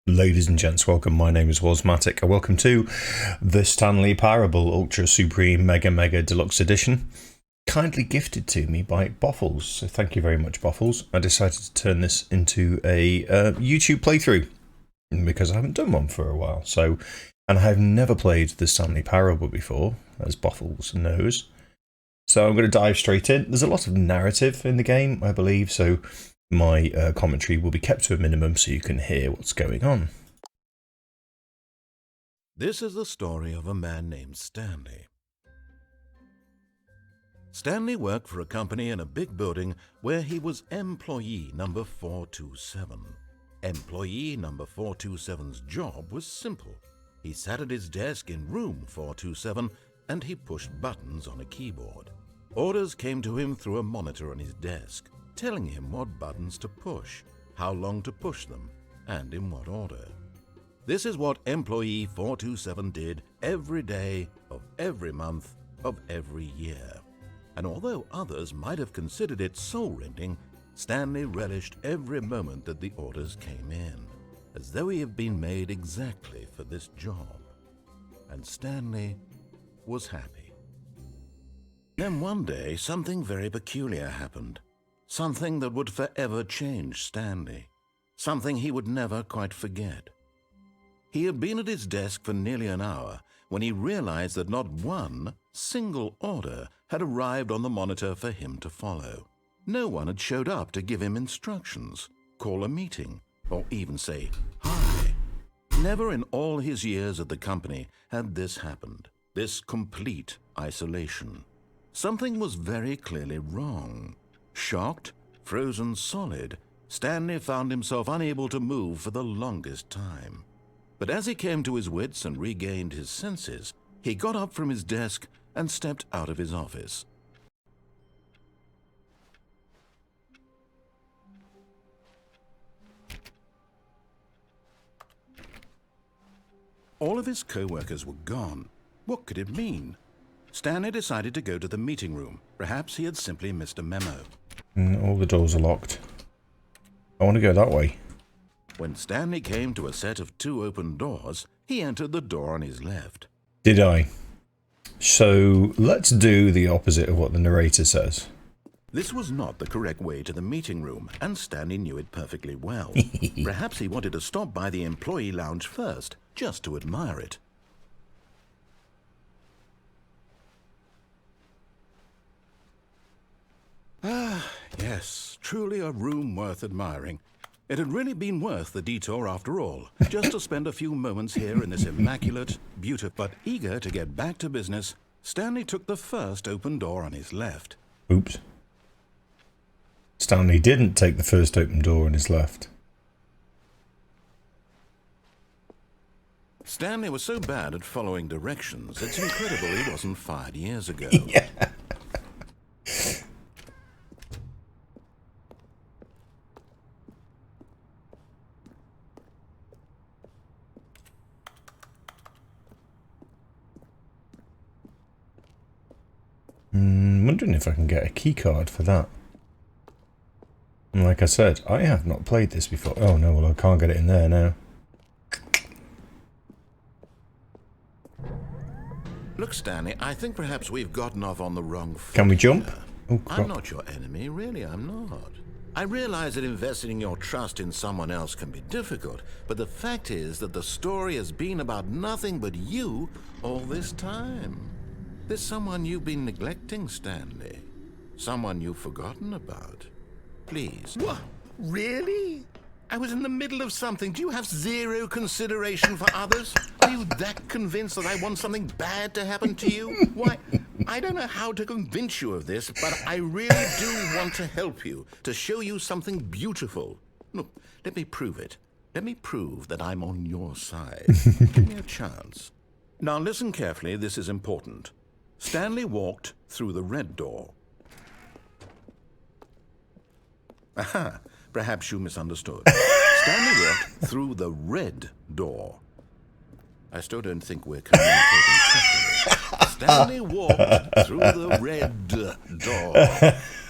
Ladies and gents, welcome. My name is Wasmatic, and welcome to the Stanley Parable Ultra Supreme Mega Deluxe Edition, kindly gifted to me by Boffles. So thank you very much, Boffles. I decided to turn this into a YouTube playthrough because I haven't done one for a while. And I have never played the Stanley Parable before, as Boffles knows. So I'm going to dive straight in. There's a lot of narrative in the game, I believe, so my commentary will be kept to a minimum so you can hear what's going on. This is the story of a man named Stanley. Stanley worked for a company in a big building where he was employee number 427. Employee number 427's job was simple. He sat at his desk in room 427 and he pushed buttons on a keyboard. Orders came to him through a monitor on his desk, telling him what buttons to push, how long to push them, and in what order. This is what employee 427 did every day of every month of every year. And although others might have considered it soul-rending, Stanley relished every moment that the orders came in, as though he had been made exactly for this job. And Stanley was happy. Then one day, something very peculiar happened. Something that would forever change Stanley. Something he would never quite forget. He had been at his desk for nearly an hour when he realized that not one single order had arrived on the monitor for him to follow. No one had showed up to give him instructions, call a meeting, or even say hi. Never in all his years at the company had this happened, this complete isolation. Something was very clearly wrong. Shocked, frozen solid, Stanley found himself unable to move for the longest time. But as he came to his wits and regained his senses, he got up from his desk and stepped out of his office. All of his co-workers were gone. What could it mean? Stanley decided to go to the meeting room. Perhaps he had simply missed a memo. All the doors are locked. I want to go that way. When Stanley came to a set of two open doors, he entered the door on his left. Did I? So let's do the opposite of what the narrator says. This was not the correct way to the meeting room, and Stanley knew it perfectly well. Perhaps he wanted to stop by the employee lounge first, just to admire it. Ah, yes, truly a room worth admiring. It had really been worth the detour after all, just to spend a few moments here in this immaculate, beautiful, but eager to get back to business, Stanley took the first open door on his left. Oops. Stanley didn't take the first open door on his left. Stanley was so bad at following directions, it's incredible he wasn't fired years ago. Yeah. Wondering if I can get a key card for that. And like I said, I have not played this before. Oh no, well I can't get it in there now. Look, Stanley, I think perhaps we've gotten off on the wrong foot. Can we jump? Oh, I'm not your enemy, really, I'm not. I realize that investing your trust in someone else can be difficult, but the fact is that the story has been about nothing but you all this time. There's someone you've been neglecting, Stanley. Someone you've forgotten about. Please. What? Really? I was in the middle of something. Do you have zero consideration for others? Are you that convinced that I want something bad to happen to you? Why, I don't know how to convince you of this, but I really do want to help you, to show you something beautiful. Look, let me prove it. Let me prove that I'm on your side. Give me a chance. Now listen carefully, this is important. Stanley walked through the red door. Aha, perhaps you misunderstood. Stanley walked through the red door. I still don't think we're communicating properly. Stanley walked through the red door.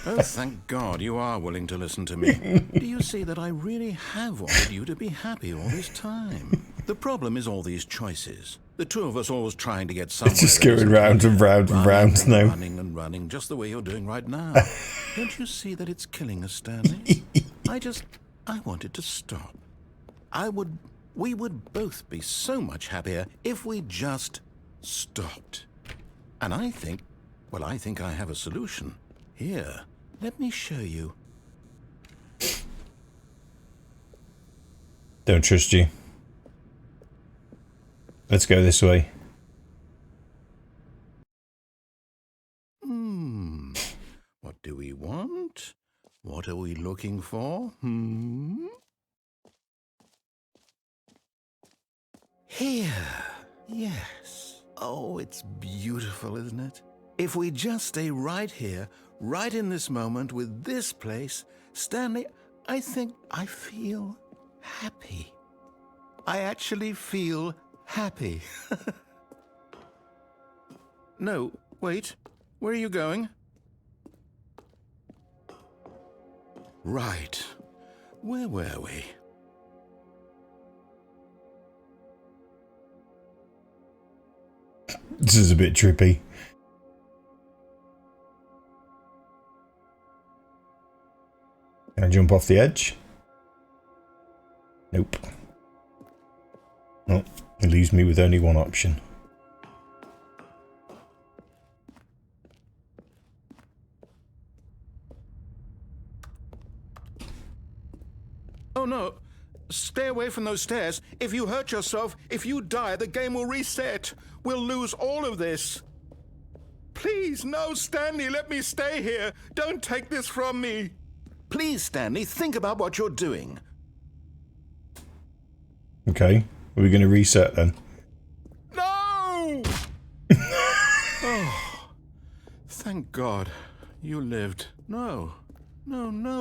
Oh, thank God you are willing to listen to me. Do you see that I really have wanted you to be happy all this time? The problem is all these choices. The two of us always trying to get somewhere. It's just going round and round and round now. Running and running, just the way you're doing right now. Don't you see that it's killing us, Stanley? I wanted to stop. We would both be so much happier if we just stopped. And I think I have a solution. Here, let me show you. Don't trust you. Let's go this way. What do we want? What are we looking for? Here. Yes. Oh, it's beautiful, isn't it? If we just stay right here, right in this moment with this place, Stanley, I think I feel happy. I actually feel happy. No, wait. Where are you going? Right. Where were we? This is a bit trippy. Can I jump off the edge? Nope. Well, it leaves me with only one option. Oh no! Stay away from those stairs. If you hurt yourself, if you die, the game will reset. We'll lose all of this. Please, no, Stanley, let me stay here. Don't take this from me. Please, Stanley, think about what you're doing. Okay, are we going to reset then? No! Oh, thank God you lived. No,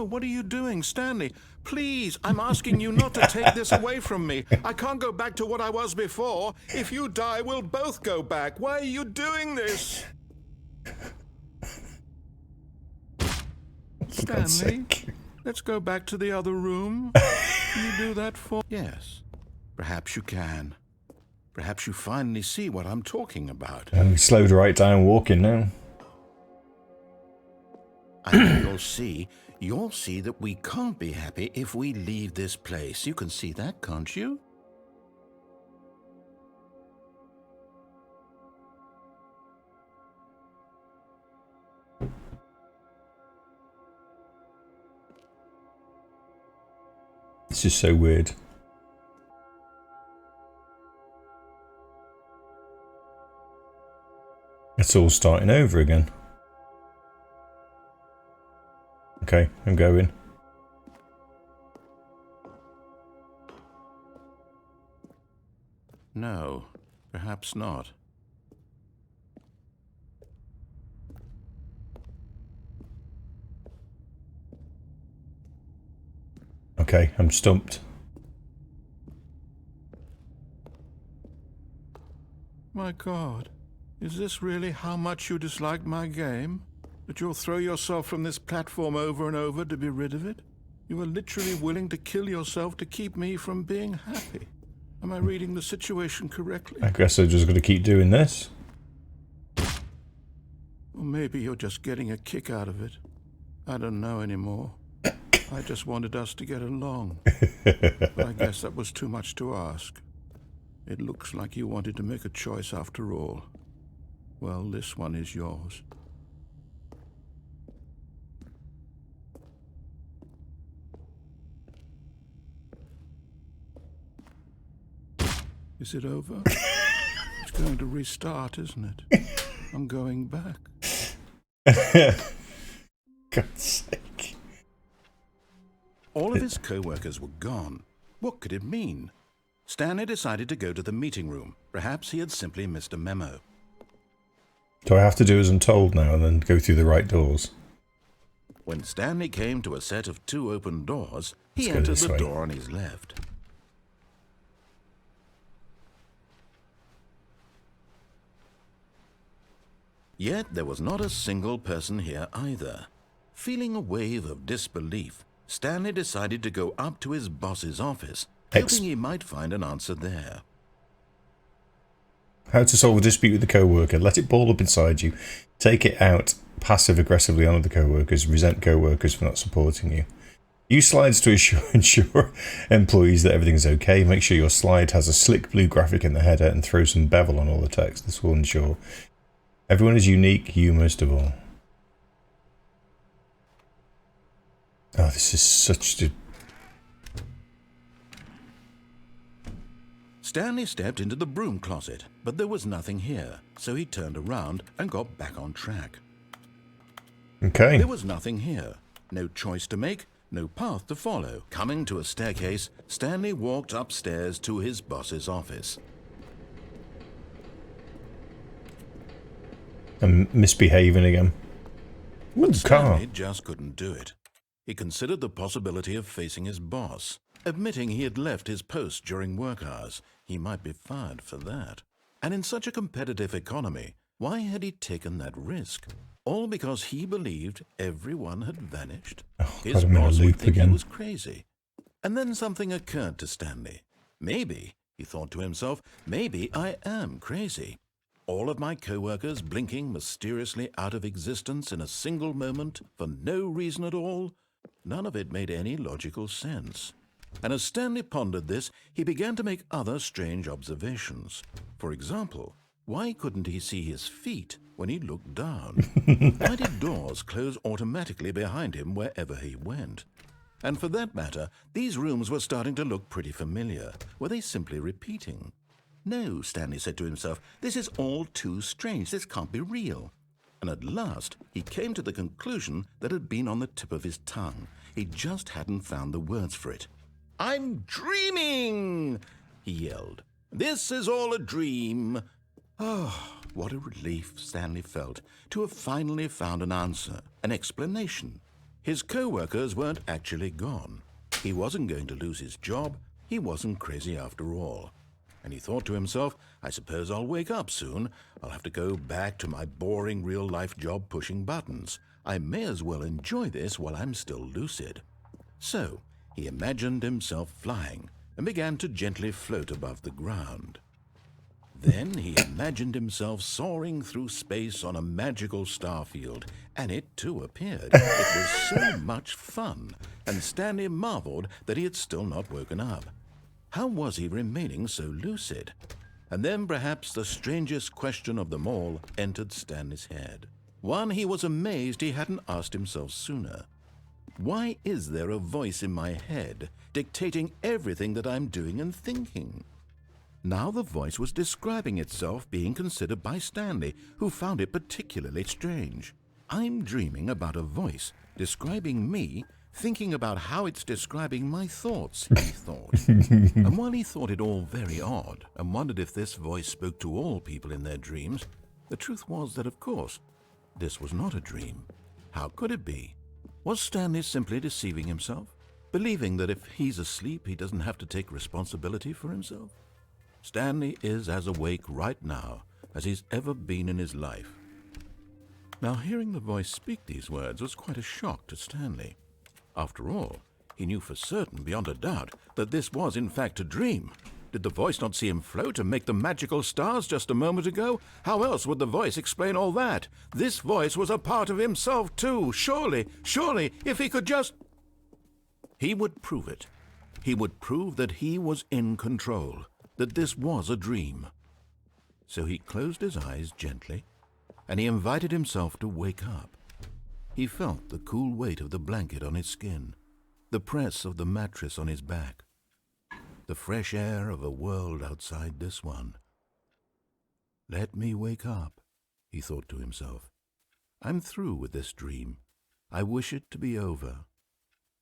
what are you doing, Stanley? Please, I'm asking you not to take this away from me. I can't go back to what I was before. If you die, we'll both go back. Why are you doing this? Stanley, let's go back to the other room. Can you do that for... Yes, perhaps you can. Perhaps you finally see what I'm talking about. And we slowed right down walking now. I think you'll see that we can't be happy if we leave this place. You can see that, can't you? This is so weird. It's all starting over again. Okay, I'm going. No, perhaps not. Okay, I'm stumped. My God, is this really how much you dislike my game? That you'll throw yourself from this platform over and over to be rid of it? You are literally willing to kill yourself to keep me from being happy. Am I reading the situation correctly? I guess I'm just going to keep doing this. Or maybe you're just getting a kick out of it. I don't know anymore. I just wanted us to get along. But I guess that was too much to ask. It looks like you wanted to make a choice after all. Well, this one is yours. Is it over? It's going to restart, isn't it? I'm going back. God's sake. All of his co-workers were gone. What could it mean? Stanley decided to go to the meeting room. Perhaps he had simply missed a memo. Do I have to do as I'm told now and then go through the right doors? When Stanley came to a set of 2 open doors, he Let's go entered this the way. door on his left. Yet there was not a single person here either. Feeling a wave of disbelief, Stanley decided to go up to his boss's office, hoping he might find an answer there. How to solve a dispute with a co-worker. Let it ball up inside you. Take it out passive-aggressively on other co-workers. Resent co-workers for not supporting you. Use slides to ensure employees that everything's okay. Make sure your slide has a slick blue graphic in the header and throw some bevel on all the text. This will ensure everyone is unique, you most of all. Oh, this is such a... Stanley stepped into the broom closet, but there was nothing here, so he turned around and got back on track. Okay. There was nothing here. No choice to make, no path to follow. Coming to a staircase, Stanley walked upstairs to his boss's office. I'm misbehaving again. Ooh, But Stanley just couldn't do it. He considered the possibility of facing his boss. Admitting he had left his post during work hours, he might be fired for that. And in such a competitive economy, why had he taken that risk? All because he believed everyone had vanished. His boss would think he was crazy. And then something occurred to Stanley. Maybe, he thought to himself, maybe I am crazy. All of my co-workers blinking mysteriously out of existence in a single moment for no reason at all. None of it made any logical sense. And as Stanley pondered this, he began to make other strange observations. For example, why couldn't he see his feet when he looked down? Why did doors close automatically behind him wherever he went? And for that matter, these rooms were starting to look pretty familiar. Were they simply repeating? No, Stanley said to himself, this is all too strange. This can't be real. And at last, he came to the conclusion that had been on the tip of his tongue. He just hadn't found the words for it. I'm dreaming, he yelled. This is all a dream. Oh, what a relief Stanley felt to have finally found an answer, an explanation. His co-workers weren't actually gone. He wasn't going to lose his job. He wasn't crazy after all. And he thought to himself, I suppose I'll wake up soon. I'll have to go back to my boring real-life job pushing buttons. I may as well enjoy this while I'm still lucid. So he imagined himself flying and began to gently float above the ground. Then he imagined himself soaring through space on a magical starfield, and it too appeared. It was so much fun, and Stanley marveled that he had still not woken up. How was he remaining so lucid? And then perhaps the strangest question of them all entered Stanley's head. One he was amazed he hadn't asked himself sooner. Why is there a voice in my head dictating everything that I'm doing and thinking? Now the voice was describing itself being considered by Stanley, who found it particularly strange. I'm dreaming about a voice describing me, thinking about how it's describing my thoughts, he thought. And while he thought it all very odd and wondered if this voice spoke to all people in their dreams, the truth was that, of course, this was not a dream. How could it be? Was Stanley simply deceiving himself, believing that if he's asleep, he doesn't have to take responsibility for himself? Stanley is as awake right now as he's ever been in his life. Now, hearing the voice speak these words was quite a shock to Stanley. After all, he knew for certain, beyond a doubt, that this was in fact a dream. Did the voice not see him float and make the magical stars just a moment ago? How else would the voice explain all that? This voice was a part of himself too. Surely, if he could just... He would prove it. He would prove that he was in control, that this was a dream. So he closed his eyes gently, and he invited himself to wake up. He felt the cool weight of the blanket on his skin, the press of the mattress on his back, the fresh air of a world outside this one. Let me wake up, he thought to himself. I'm through with this dream. I wish it to be over.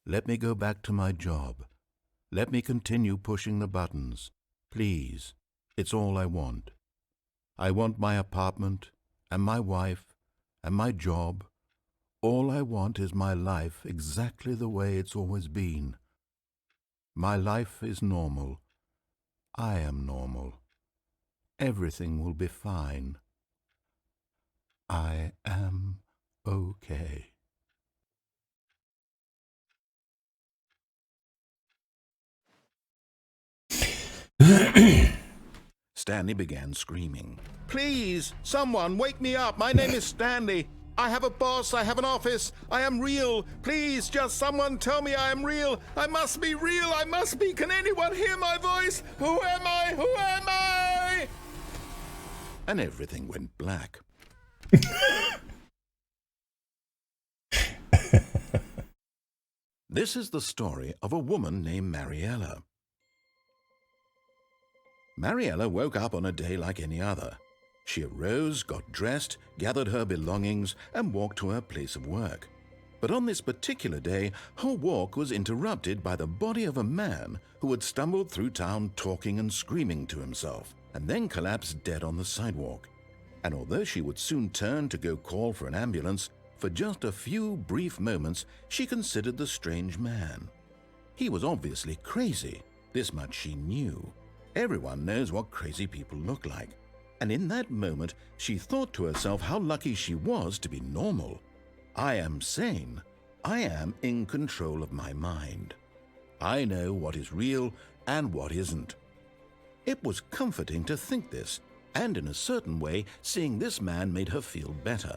Let me go back to my job. Let me continue pushing the buttons. Please, it's all I want. I want my apartment and my wife and my job. All I want is my life exactly the way it's always been. My life is normal. I am normal. Everything will be fine. I am okay. Stanley began screaming. Please, someone, wake me up. My name is Stanley. I have a boss. I have an office. I am real. Please, just someone tell me I am real. I must be real. I must be. Can anyone hear my voice? Who am I? Who am I? And everything went black. This is the story of a woman named Mariella. Mariella woke up on a day like any other. She arose, got dressed, gathered her belongings, and walked to her place of work. But on this particular day, her walk was interrupted by the body of a man who had stumbled through town talking and screaming to himself, and then collapsed dead on the sidewalk. And although she would soon turn to go call for an ambulance, for just a few brief moments she considered the strange man. He was obviously crazy, this much she knew. Everyone knows what crazy people look like. And in that moment, she thought to herself how lucky she was to be normal. I am sane. I am in control of my mind. I know what is real and what isn't. It was comforting to think this, and in a certain way, seeing this man made her feel better.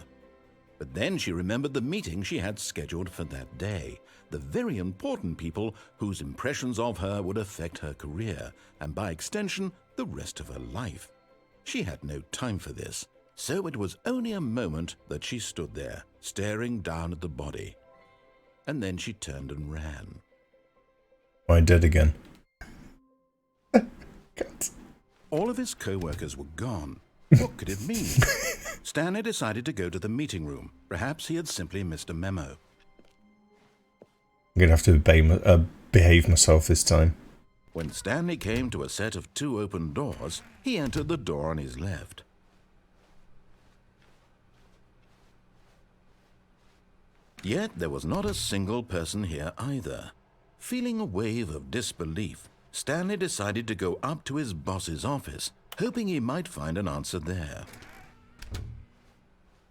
But then she remembered the meeting she had scheduled for that day, the very important people whose impressions of her would affect her career, and by extension, the rest of her life. She had no time for this, so it was only a moment that she stood there, staring down at the body. And then she turned and ran. I dead again. God. All of his co-workers were gone. What could it mean? Stanley decided to go to the meeting room. Perhaps he had simply missed a memo. I'm going to have to behave myself this time. When Stanley came to a set of 2 open doors, he entered the door on his left. Yet there was not a single person here either. Feeling a wave of disbelief, Stanley decided to go up to his boss's office, hoping he might find an answer there.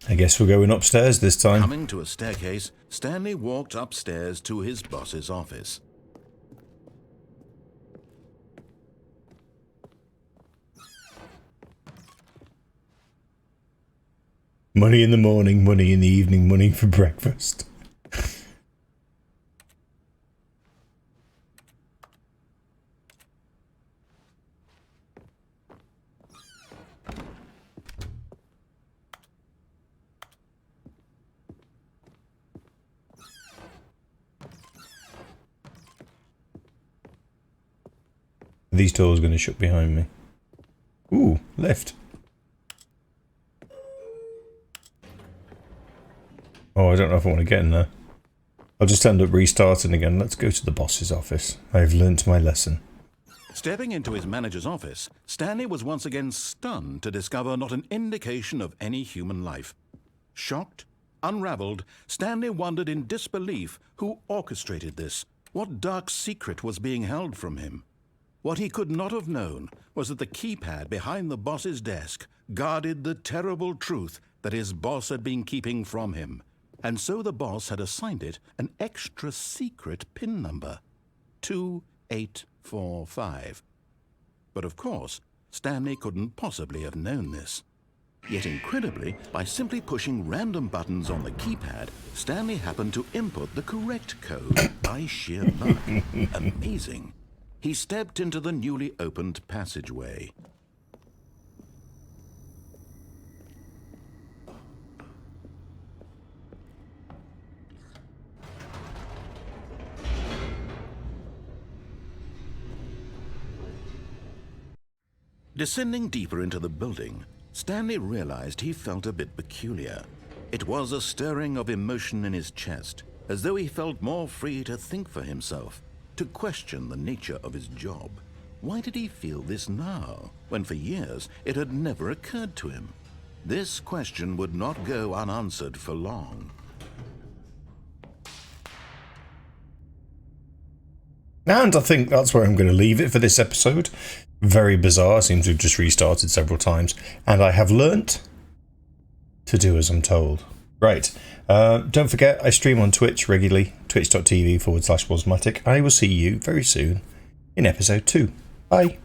I guess we're going upstairs this time. Coming to a staircase, Stanley walked upstairs to his boss's office. Money in the morning, money in the evening, money for breakfast. These doors are going to shut behind me. Ooh, lift. Oh, I don't know if I want to get in there. I'll just end up restarting again. Let's go to the boss's office. I've learnt my lesson. Stepping into his manager's office, Stanley was once again stunned to discover not an indication of any human life. Shocked, unraveled, Stanley wondered in disbelief who orchestrated this. What dark secret was being held from him? What he could not have known was that the keypad behind the boss's desk guarded the terrible truth that his boss had been keeping from him. And so the boss had assigned it an extra secret PIN number, 2845. But of course, Stanley couldn't possibly have known this. Yet incredibly, by simply pushing random buttons on the keypad, Stanley happened to input the correct code by sheer luck. Amazing. He stepped into the newly opened passageway. Descending deeper into the building, Stanley realized he felt a bit peculiar. It was a stirring of emotion in his chest, as though he felt more free to think for himself, to question the nature of his job. Why did he feel this now, when for years it had never occurred to him? This question would not go unanswered for long. And I think that's where I'm going to leave it for this episode. Very bizarre, seems to have just restarted several times. And I have learnt to do as I'm told. Right. Don't forget, I stream on Twitch regularly, twitch.tv/Wasmatic. I will see you very soon in episode 2. Bye.